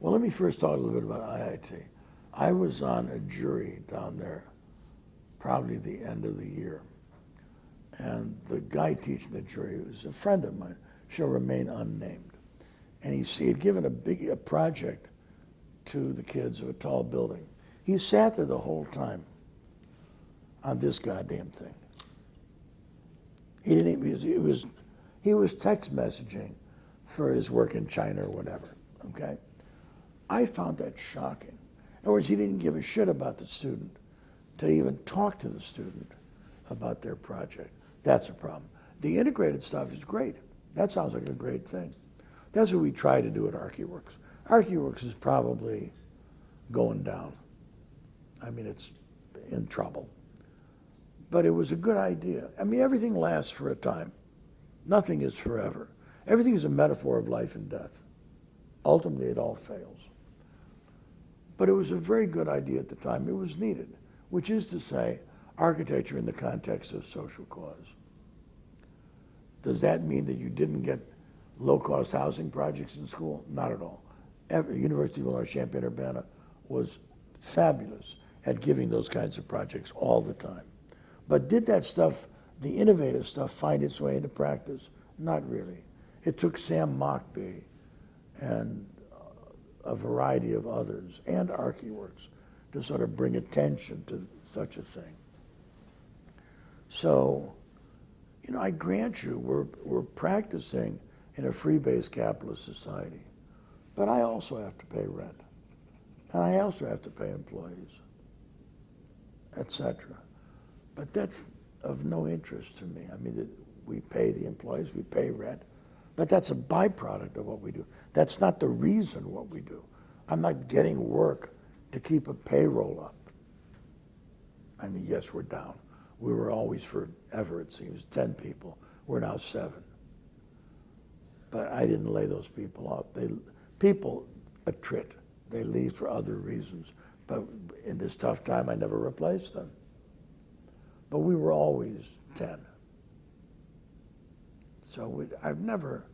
Well, let me first talk a little bit about IIT. I was on a jury down there probably the end of the year. And the guy teaching the jury was a friend of mine, shall remain unnamed. And he had given a project to the kids of a tall building. He sat there the whole time on this goddamn thing. He didn't even, he was text messaging for his work in China or whatever, okay? I found that shocking. In other words, he didn't give a shit about the student to even talk to the student about their project. That's a problem. The integrated stuff is great. That sounds like a great thing. That's what we try to do at ArchiWorks. ArchiWorks is probably going down. I mean, it's in trouble. But it was a good idea. I mean, everything lasts for a time. Nothing is forever. Everything is a metaphor of life and death. Ultimately, it all fails. But it was a very good idea at the time. It was needed, which is to say, architecture in the context of social cause. Does that mean that you didn't get low-cost housing projects in school? Not at all. University of Illinois Champaign-Urbana was fabulous at giving those kinds of projects all the time. But did that stuff, the innovative stuff, find its way into practice? Not really. It took Sam Mockbee and a variety of others and ArchiWorks to sort of bring attention to such a thing. So, you know, I grant you, we're practicing in a free-based capitalist society, but I also have to pay rent, and I also have to pay employees, etc. But that's of no interest to me. I mean, we pay the employees, we pay rent, but that's a byproduct of what we do. That's not the reason what we do. I'm not getting work to keep a payroll up. I mean, yes, we're down. We were always forever, it seems, 10 people. We're now 7. But I didn't lay those people off. People attrit. They leave for other reasons. But in this tough time, I never replaced them. But we were always 10. So I've never,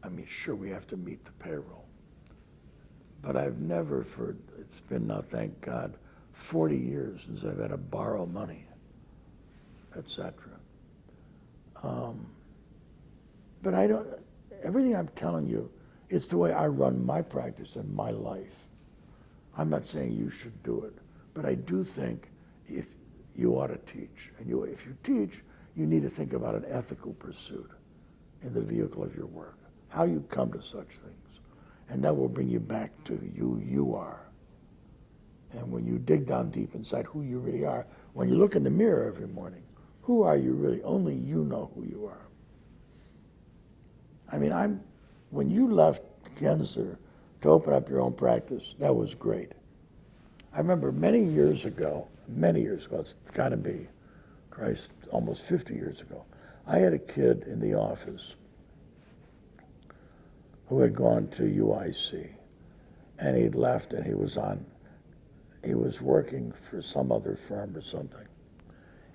I mean, sure, we have to meet the payroll. But I've never, it's been now, thank God, 40 years since I've had to borrow money, etc. But I don't, everything I'm telling you, it's the way I run my practice and my life. I'm not saying you should do it, but I do think if you ought to teach. And if you teach, you need to think about an ethical pursuit in the vehicle of your work, how you come to such things. And that will bring you back to you are. And when you dig down deep inside who you really are, when you look in the mirror every morning, who are you really? Only you know who you are. I mean, when you left Gensler to open up your own practice, that was great. I remember many years ago, it's got to be, Christ, almost 50 years ago, I had a kid in the office who had gone to UIC, and he'd left and he was working for some other firm or something.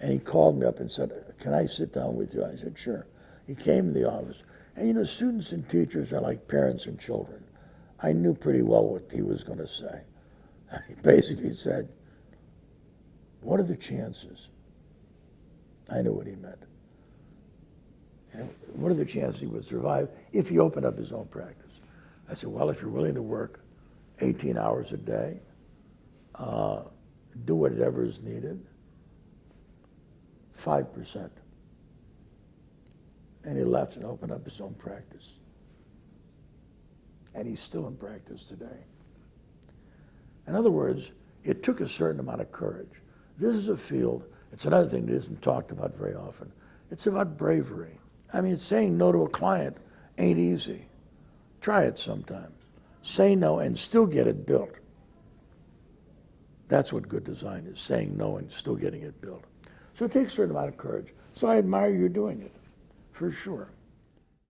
And he called me up and said, "Can I sit down with you?" I said, "Sure." He came in the office. And you know, students and teachers are like parents and children. I knew pretty well what he was going to say. He basically said, "What are the chances?" I knew what he meant. And what are the chances he would survive if he opened up his own practice? I said, "Well, if you're willing to work 18 hours a day, do whatever is needed, 5%. And he left and opened up his own practice. And he's still in practice today. In other words, it took a certain amount of courage. This is a field, it's another thing that isn't talked about very often. It's about bravery. I mean, saying no to a client ain't easy. Try it sometime. Say no and still get it built. That's what good design is, saying no and still getting it built. So it takes a certain amount of courage. So I admire you doing it, for sure.